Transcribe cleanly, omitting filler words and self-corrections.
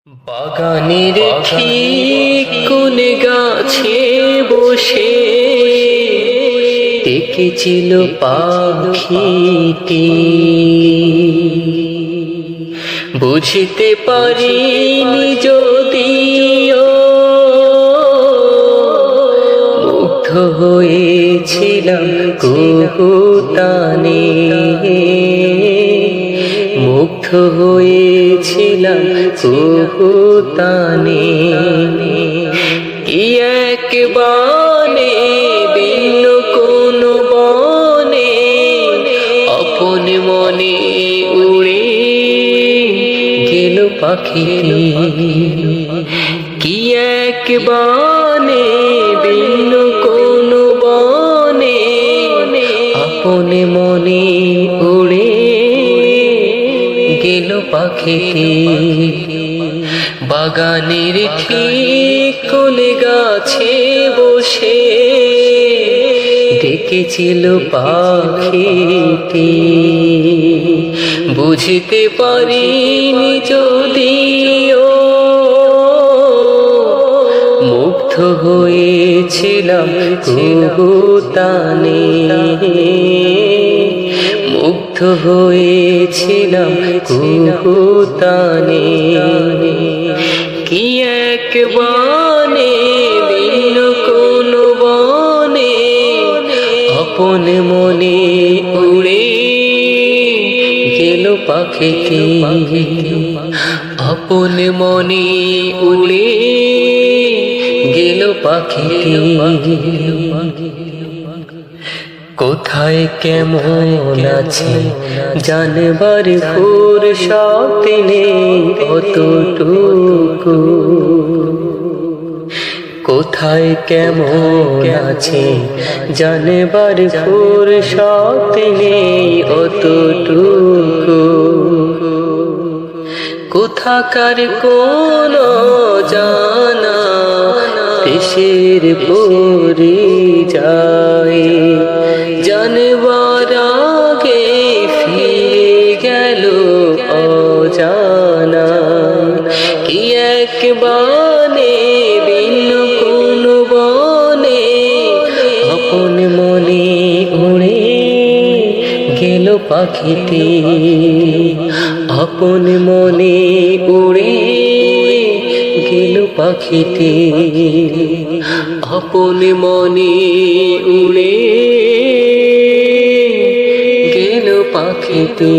বাগানের ঠিক কোন গাছে বসে ডেকেছিল পাখিটি, বুঝতে পারিনি যদিও মুগ্ধ হয়েছিলাম কুহুতানে, মুগ্ধ হয়েছিলাম কুহুতানে। কি এক বানে ভিন্ন কোন বনে আপন মনে উড়ে গেল পাখিটি। কি এক বানে ভিন্ন কোন বনে আপন মনে উড়ে গেল পাখিটি। বাগানের ঠিক কোন গাছে বসে ডেকেছিল পাখিটি, বুঝতে পারিনি যদিও মুগ্ধ হয়েছিলাম কুহুতানে, মুগ্ধ হয়েছিলাম কুহুতানে। কি এক বানে ভিন্ন কোন বনে আপন মনে উড়ে গেল পাখিটি, আপন মনে উড়ে গেল পাখিটি। কোথায় কেমন আছে জানবার ফুরসত নেই অতটুকু, কোথায় কেমন আছে জানবার ফুরসত নেই অতটুকু। কোথাকার কোন জানা দেশের পরিচয় জানবার আগে ফিরে গেল অজানা। কি এক বানে ভিন্ন কোন বনে আপন মনে উড়ে গেল পাখিটি, আপন মনে উড়ে গেল পাখিটি, আপন মনে উড়ে গেল পাখিটি।